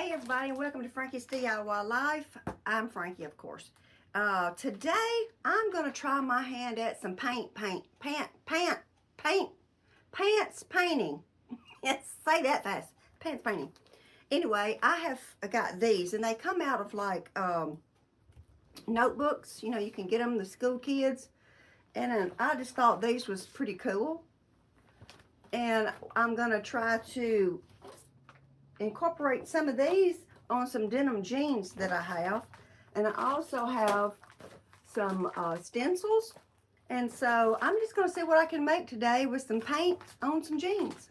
Hey everybody, and welcome to Frankie's DIY Life. I'm Frankie, of course. Today I'm gonna try my hand at some pants painting. Yes, say that fast. Pants painting. Anyway, I have got these, and they come out of like notebooks. You know, you can get them, the school kids. And I just thought these was pretty cool. And I'm gonna try to incorporate some of these on some denim jeans that I have. And I also have some stencils. And so I'm just going to see what I can make today with some paint on some jeans.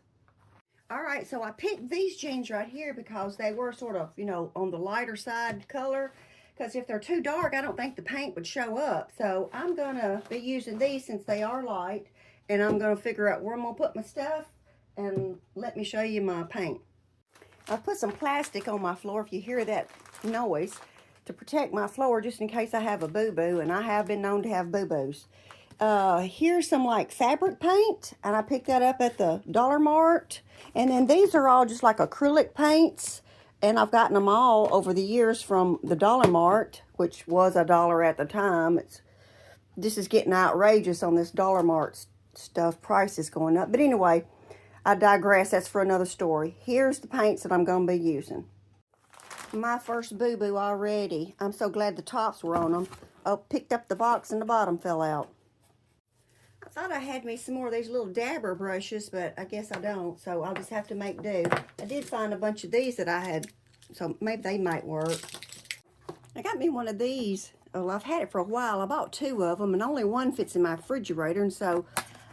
Alright, so I picked these jeans right here because they were sort of, you know, on the lighter side color. Because if they're too dark, I don't think the paint would show up. So I'm going to be using these since they are light. And I'm going to figure out where I'm going to put my stuff. And let me show you my paint. I've put some plastic on my floor, if you hear that noise, to protect my floor just in case I have a boo-boo, and I have been known to have boo-boos. Here's some like fabric paint, and I picked that up at the Dollar Mart. And then these are all just like acrylic paints, and I've gotten them all over the years from the Dollar Mart, which was $1 at the time. This is getting outrageous on this Dollar Mart stuff. Price is going up. But anyway, I digress. That's for another story. Here's the paints that I'm going to be using. My first boo-boo already. I'm so glad the tops were on them. Oh, picked up the box and the bottom fell out. I thought I had me some more of these little dabber brushes, but I guess I don't, so I'll just have to make do. I did find a bunch of these that I had, so maybe they might work. I got me one of these. Well, I've had it for a while. I bought 2 of them, and only one fits in my refrigerator, and so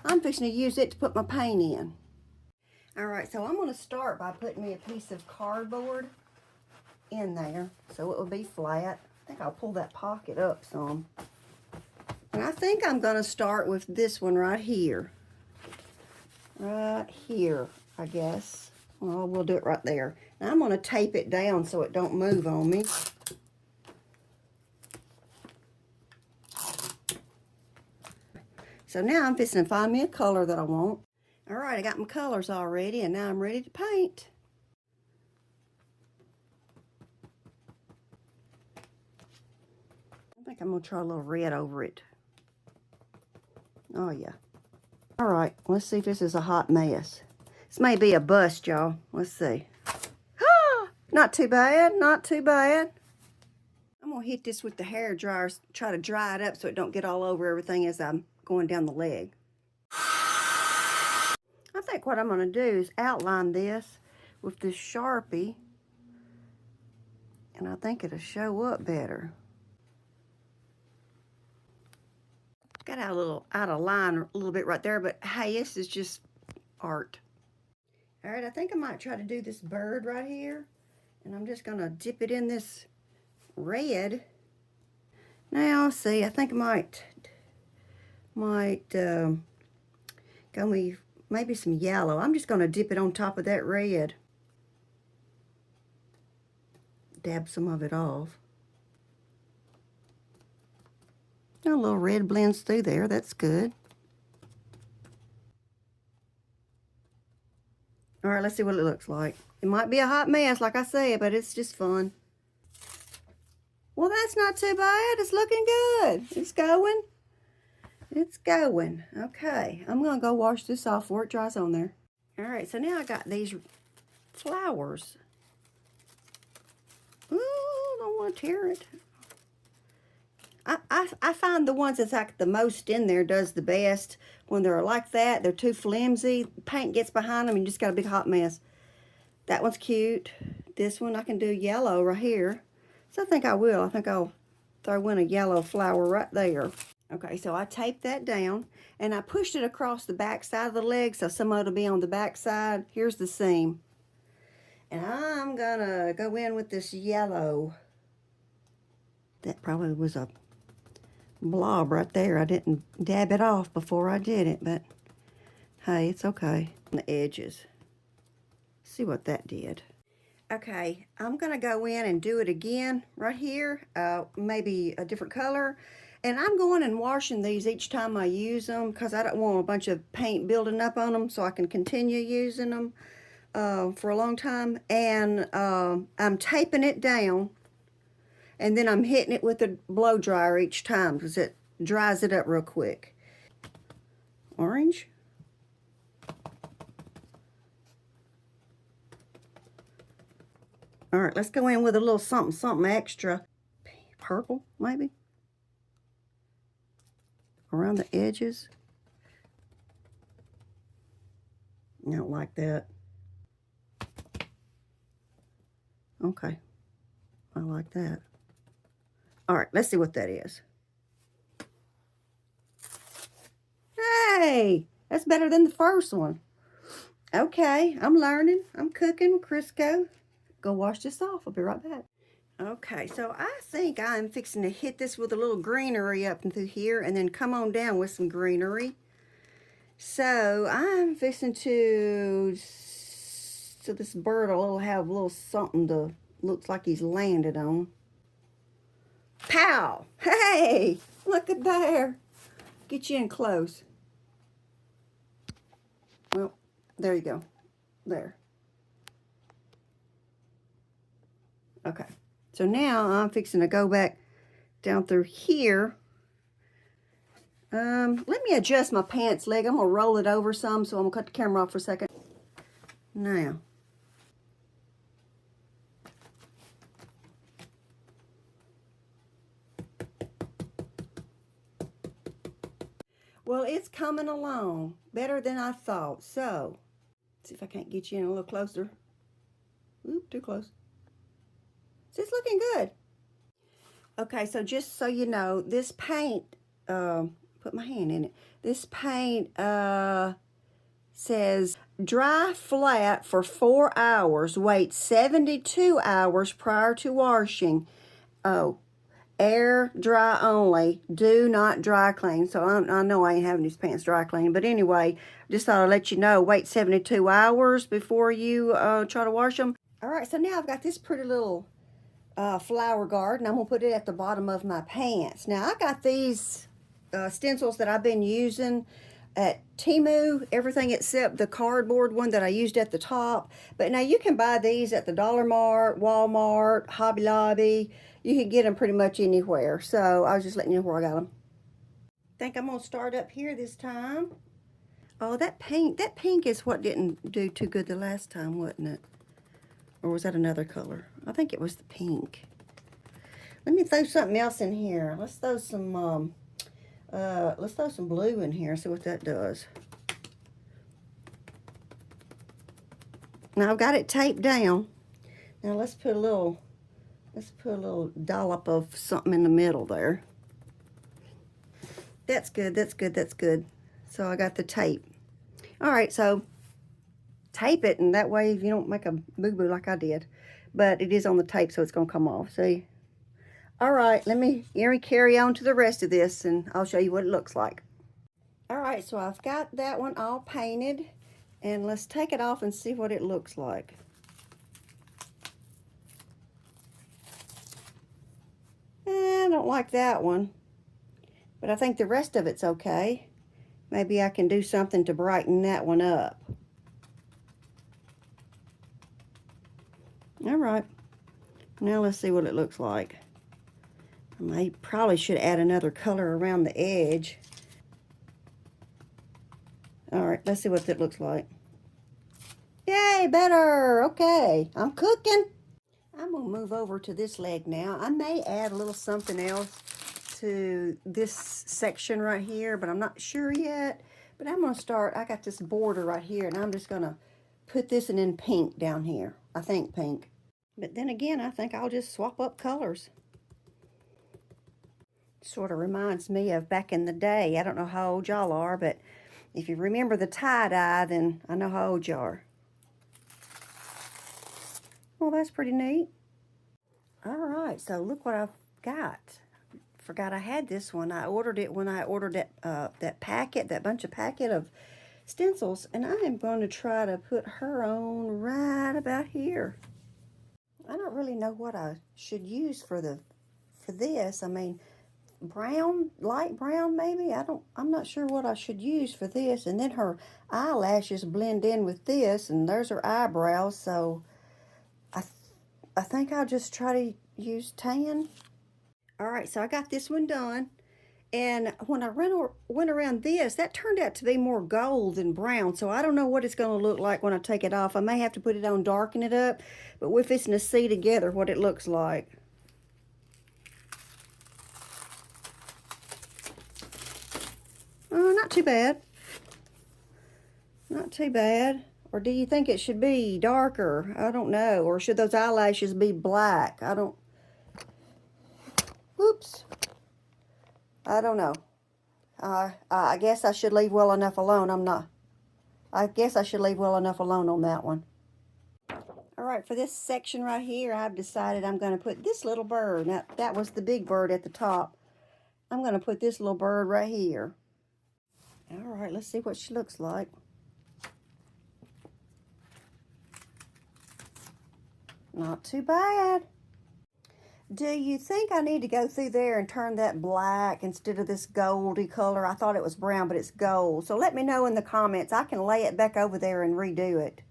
I'm fixing to use it to put my paint in. Alright, so I'm going to start by putting me a piece of cardboard in there so it will be flat. I think I'll pull that pocket up some. And I think I'm going to start with this one right here. Right here, I guess. Well, we'll do it right there. Now I'm going to tape it down so it don't move on me. So now I'm fixing to find me a color that I want. Alright, I got my colors already, and now I'm ready to paint. I think I'm going to try a little red over it. Oh, yeah. Alright, let's see if this is a hot mess. This may be a bust, y'all. Let's see. Not too bad, not too bad. I'm going to hit this with the hair dryer, try to dry it up so it don't get all over everything as I'm going down the leg. I think what I'm going to do is outline this with this Sharpie, and I think it'll show up better. Got out a little out of line a little bit right there, but hey, this is just art. All right, I think I might try to do this bird right here, and I'm just going to dip it in this red. Now, see, I think I might go with maybe some yellow. I'm just going to dip it on top of that red. Dab some of it off. A little red blends through there. That's good. All right, let's see what it looks like. It might be a hot mess, like I said, but it's just fun. Well, that's not too bad. It's looking good. It's going. It's going. Okay, I'm going to go wash this off before it dries on there. All right, so now I got these flowers. Ooh, don't want to tear it. I find the ones that's like the most in there does the best. When they're like that, they're too flimsy. Paint gets behind them and you just got a big hot mess. That one's cute. This one I can do yellow right here. So I think I will. I think I'll throw in a yellow flower right there. Okay, so I taped that down and I pushed it across the back side of the leg so some of it'll be on the back side. Here's the seam. And I'm gonna go in with this yellow. That probably was a blob right there. I didn't dab it off before I did it, but hey, it's okay. The edges. See what that did. Okay, I'm gonna go in and do it again right here, maybe a different color. And I'm going and washing these each time I use them because I don't want a bunch of paint building up on them, so I can continue using them. for a long time, and I'm taping it down, and then I'm hitting it with a blow dryer each time because it dries it up real quick. Orange. All right, let's go in with a little something extra. Purple, maybe? Around the edges. I don't like that. Okay, I like that. All right, let's see what that is. Hey, that's better than the first one. Okay, I'm learning. I'm cooking Crisco. Go wash this off. I'll be right back. Okay, so I think I'm fixing to hit this with a little greenery up and through here and then come on down with some greenery. So I'm fixing to, so this bird will have a little something to, looks like he's landed on. Pow! Hey, look at there. Get you in close. Well, there you go. There. Okay. So now I'm fixing to go back down through here. Let me adjust my pants leg. I'm going to roll it over some, so I'm going to cut the camera off for a second. Now. Well, it's coming along better than I thought. So, see if I can't get you in a little closer. Oop, too close. So it's looking good. Okay, so just so you know, this paint, put my hand in it. This paint says dry flat for 4 hours. Wait 72 hours prior to washing. Oh, air dry only. Do not dry clean. So I know I ain't having these pants dry clean. But anyway, just thought I'd let you know. Wait 72 hours before you try to wash them. All right, so now I've got this pretty little flower garden. I'm going to put it at the bottom of my pants. Now, I got these stencils that I've been using at Temu, everything except the cardboard one that I used at the top. But now you can buy these at the Dollar Mart, Walmart, Hobby Lobby. You can get them pretty much anywhere. So I was just letting you know where I got them. I think I'm going to start up here this time. Oh, that pink is what didn't do too good the last time, wasn't it? Or was that another color? I think it was the pink. Let me throw something else in here. Let's throw some blue in here, see what that does. Now I've got it taped down. Now let's put a little dollop of something in the middle there. That's good, that's good, that's good. So I got the tape. All right, so tape it, and that way you don't make a boo-boo like I did. But it is on the tape, so it's going to come off. See? All right, let me carry on to the rest of this, and I'll show you what it looks like. All right, so I've got that one all painted, and let's take it off and see what it looks like. I don't like that one, but I think the rest of it's okay. Maybe I can do something to brighten that one up. All right, now let's see what it looks like. I probably should add another color around the edge. All right, let's see what that looks like. Yay, better. Okay, I'm cooking. I'm gonna move over to this leg now. I may add a little something else to this section right here, but I'm not sure yet. But I'm gonna start, I got this border right here, and I'm just gonna put this in pink down here. I think pink. But then again, I think I'll just swap up colors. Sort of reminds me of back in the day. I don't know how old y'all are, but if you remember the tie-dye, then I know how old you are. Well, that's pretty neat. All right, so look what I've got. Forgot I had this one. I ordered it when I ordered that bunch of packet of stencils, and I am going to try to put her on right about here. I don't really know what I should use for this. I mean, brown, light brown maybe. I'm not sure what I should use for this. And then her eyelashes blend in with this, and there's her eyebrows. So I think I'll just try to use tan. All right, so I got this one done. And when I went around this, that turned out to be more gold than brown. So I don't know what it's going to look like when I take it off. I may have to put it on, darken it up. But we're fixing to see together what it looks like. Oh, not too bad. Not too bad. Or do you think it should be darker? I don't know. Or should those eyelashes be black? Whoops. I don't know. I guess I should leave well enough alone. I guess I should leave well enough alone on that one. All right, for this section right here, I've decided I'm going to put this little bird. Now, that was the big bird at the top. I'm going to put this little bird right here. All right, let's see what she looks like. Not too bad. Do you think I need to go through there and turn that black instead of this goldy color? I thought it was brown, but it's gold. So let me know in the comments. I can lay it back over there and redo it.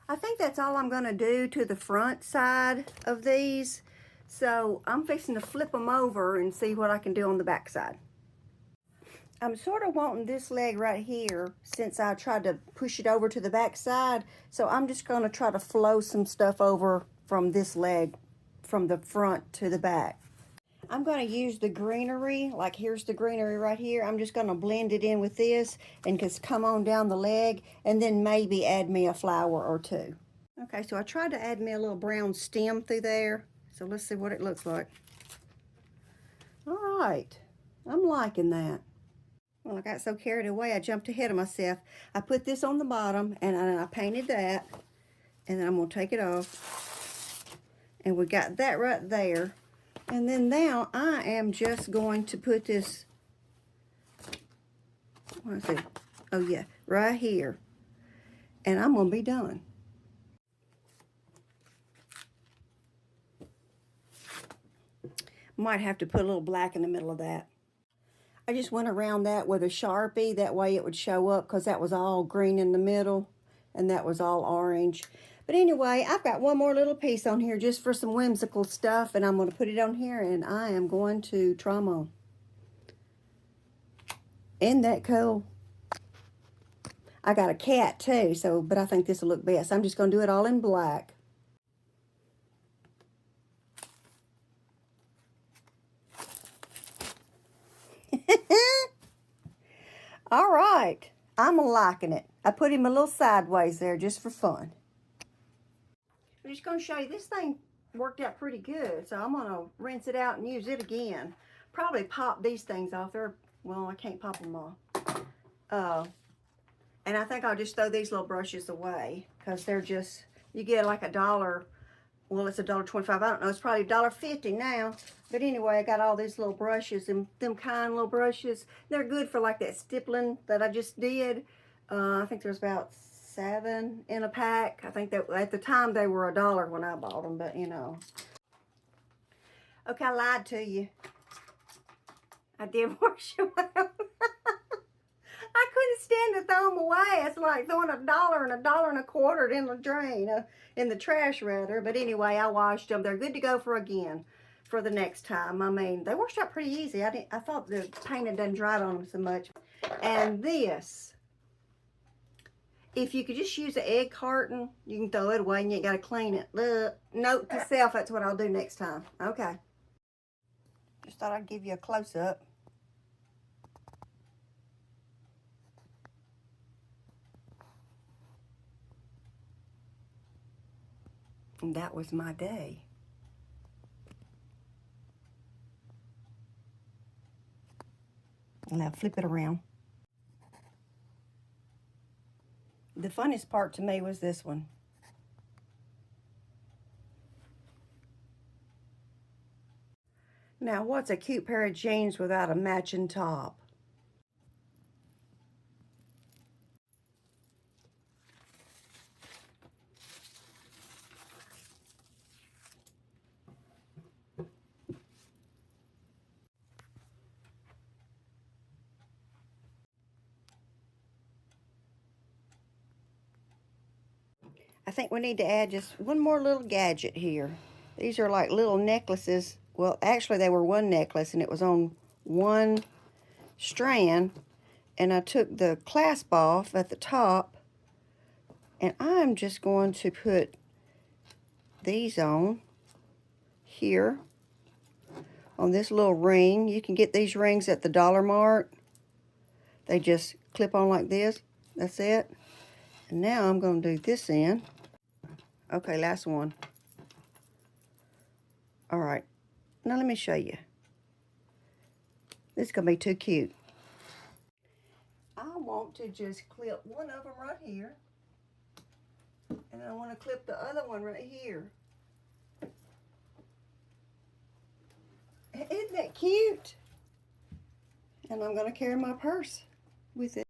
I think that's all I'm going to do to the front side of these. So I'm fixing to flip them over and see what I can do on the back side. I'm sort of wanting this leg right here since I tried to push it over to the back side. So I'm just going to try to flow some stuff over from this leg, from the front to the back. I'm going to use the greenery, like here's the greenery right here. I'm just going to blend it in with this and just come on down the leg and then maybe add me a flower or two. Okay, so I tried to add me a little brown stem through there. So let's see what it looks like. All right, I'm liking that. Well, I got so carried away, I jumped ahead of myself. I put this on the bottom, and I painted that, and then I'm going to take it off. And we got that right there. And then now I am just going to put this, what is it? Oh, yeah, right here. And I'm going to be done. Might have to put a little black in the middle of that. I just went around that with a Sharpie. That way it would show up because that was all green in the middle and that was all orange. But anyway, I've got one more little piece on here just for some whimsical stuff, and I'm going to put it on here and I am going to try them on. Isn't that cool? I got a cat too, but I think this will look best. I'm just going to do it all in black. All right, I'm liking it. I put him a little sideways there just for fun. I'm just going to show you, this thing worked out pretty good, so I'm going to rinse it out and use it again. Probably pop these things off. Well, I can't pop them off. And I think I'll just throw these little brushes away because they're just, you get like $1. Well, it's $1.25. I don't know. It's probably $1.50 now. But anyway, I got all these little brushes, and them kind little brushes. They're good for like that stippling that I just did. I think there's about 7 in a pack. I think that at the time they were $1 when I bought them, but you know. Okay, I lied to you. I did wash them out. I couldn't stand to throw them away. It's like throwing $1 and $1.25 in the drain, in the trash rather. But anyway, I washed them. They're good to go for the next time. I mean, they washed out pretty easy. I thought the paint had done dried on them so much. And this, if you could just use an egg carton, you can throw it away and you ain't got to clean it. Note to self, that's what I'll do next time. Okay. Just thought I'd give you a close-up. And that was my day. Now flip it around. The funniest part to me was this one. Now, what's a cute pair of jeans without a matching top? think we need to add just one more little gadget here. These are like little necklaces. Well, actually they were one necklace and it was on one strand. And I took the clasp off at the top. And I'm just going to put these on here on this little ring. You can get these rings at the Dollar Mart. They just clip on like this. That's it. And now I'm going to do this end. Okay, last one. All right. Now let me show you. This is going to be too cute. I want to just clip one of them right here. And I want to clip the other one right here. Isn't that cute? And I'm going to carry my purse with it.